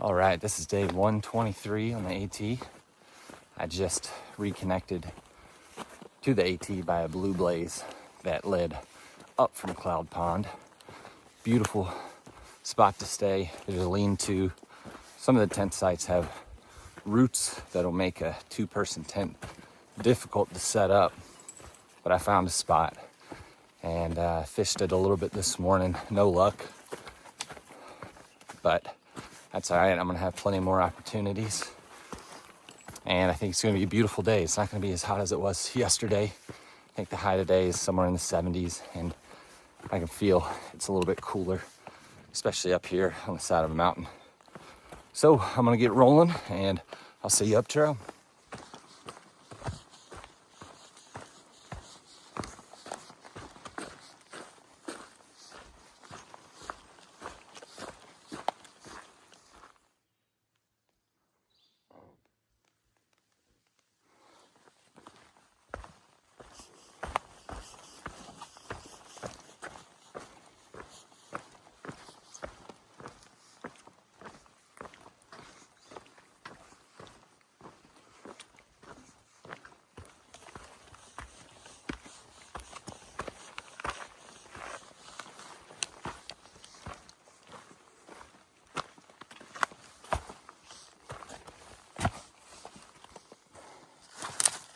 All right, this is day 123 on the AT. I just reconnected to the AT by a blue blaze that led up from Cloud Pond. Beautiful spot to stay. There's a lean-to. Some of the tent sites have roots that'll make a two-person tent difficult to set up, but I found a spot and fished it a little bit this morning. No luck, but that's all right. I'm gonna have plenty more opportunities. And I think it's gonna be a beautiful day. It's not gonna be as hot as it was yesterday. I think the high today is somewhere in the 70s, and I can feel it's a little bit cooler, especially up here on the side of a mountain. So I'm gonna get rolling and I'll see you up trail.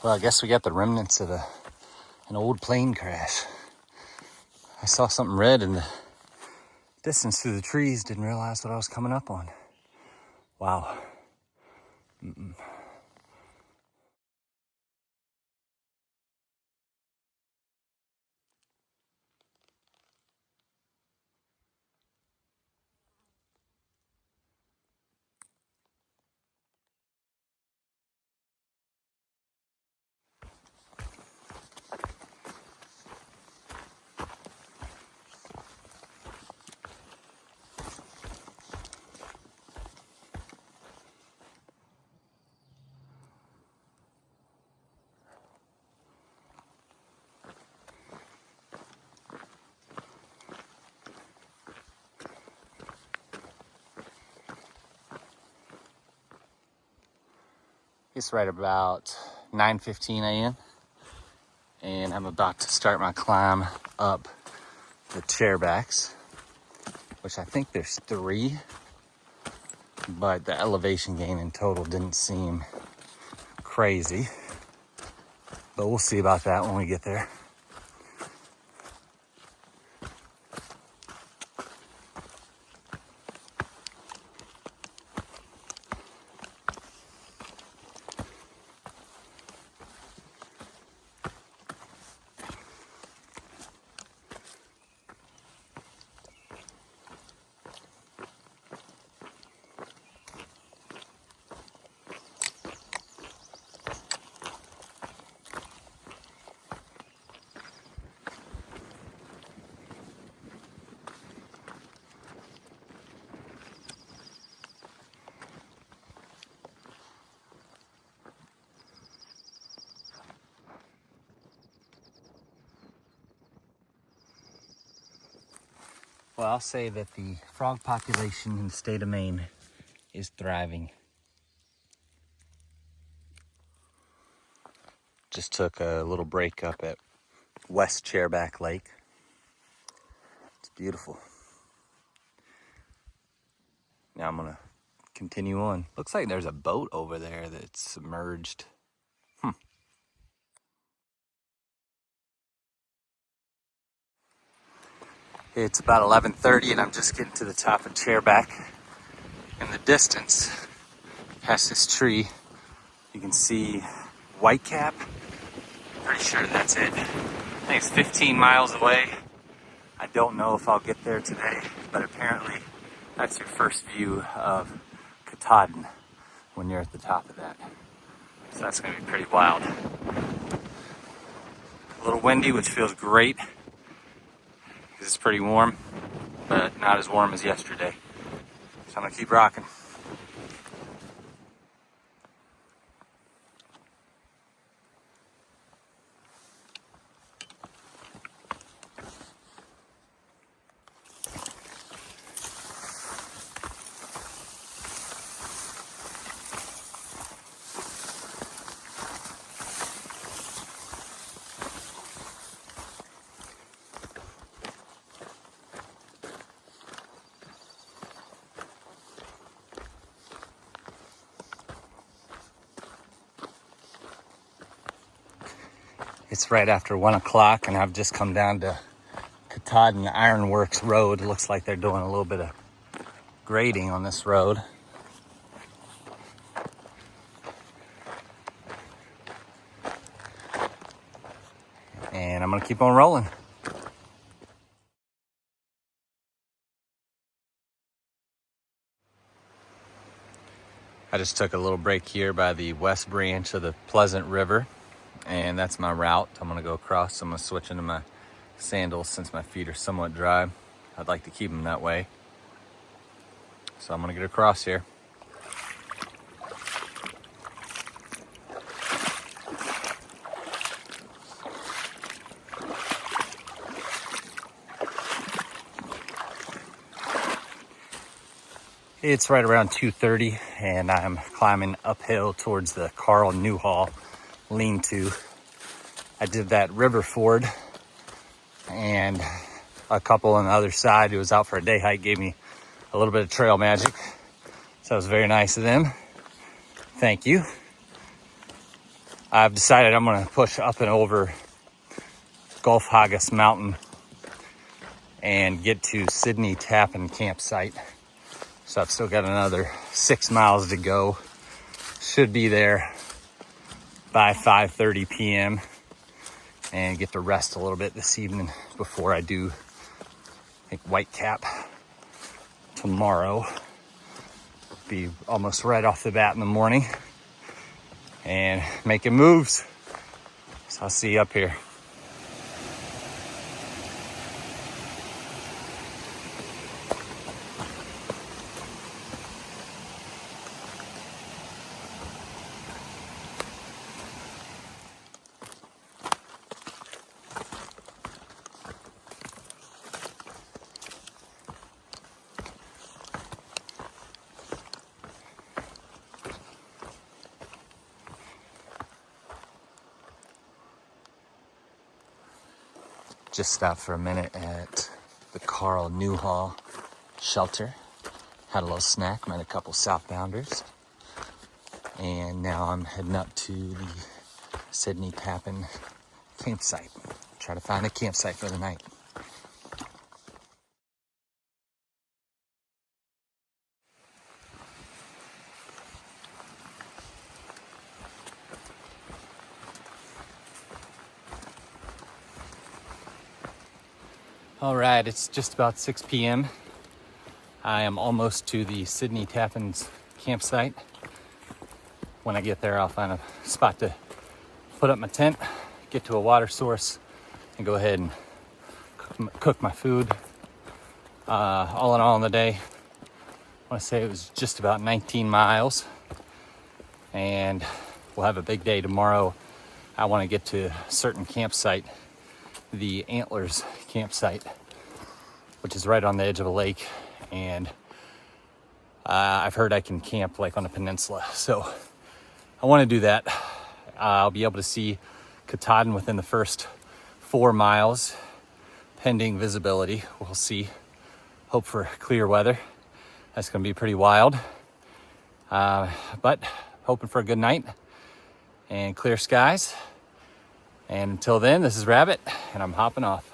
Well, I guess we got the remnants of an old plane crash. I saw something red in the distance through the trees, didn't realize what I was coming up on. Wow. It's right about 9:15 a.m. and I'm about to start my climb up the Chairbacks, which I think there's 3, but the elevation gain in total didn't seem crazy. But we'll see about that when we get there. Well, I'll say that the frog population in the state of Maine is thriving. Just took a little break up at West Chairback Lake. It's beautiful. Now I'm gonna continue on. Looks like there's a boat over there that's submerged. It's about 11:30 and I'm just getting to the top of Chairback. In the distance, past this tree, you can see Whitecap. Pretty sure that's it. I think it's 15 miles away. I don't know if I'll get there today, but apparently that's your first view of Katahdin when you're at the top of that. So that's gonna be pretty wild. A little windy, which feels great. It's pretty warm, but not as warm as yesterday. So I'm gonna keep rocking. It's right after 1 o'clock and I've just come down to Katahdin Ironworks Road. It looks like they're doing a little bit of grading on this road. And I'm gonna keep on rolling. I just took a little break here by the west branch of the Pleasant River, and that's my route. I'm gonna go across. I'm gonna switch into my sandals since my feet are somewhat dry. I'd like to keep them that way. So I'm gonna get across here. It's right around 2:30 and I'm climbing uphill towards the Carl Newhall lean-to. I did that river ford, and a couple on the other side who was out for a day hike gave me a little bit of trail magic. So it was very nice of them. Thank you. I've decided I'm gonna push up and over Gulf Haggis Mountain and get to Sidney Tappin campsite. So I've still got another 6 miles to go. Should be there by 5:30 p.m. and get to rest a little bit this evening before I do, I think, Whitecap tomorrow. Be almost right off the bat in the morning and making moves. So I'll see you up here. Just stopped for a minute at the Carl Newhall shelter. Had a little snack, met a couple southbounders. And now I'm heading up to the Sidney Tappin campsite. Try to find a campsite for the night. All right, it's just about 6 p.m. I am almost to the Sidney Tappins campsite. When I get there, I'll find a spot to put up my tent, get to a water source, and go ahead and cook my food. All in all in the day, I want to say it was just about 19 miles. And we'll have a big day tomorrow. I want to get to a certain campsite, the Antlers campsite, which is right on the edge of a lake, and I've heard I can camp like on a peninsula, so I want to do that. I'll be able to see Katahdin within the first 4 miles, pending visibility. We'll see. Hope for clear weather. That's going to be pretty wild, but hoping for a good night and clear skies. And until then, this is Rabbit, and I'm hopping off.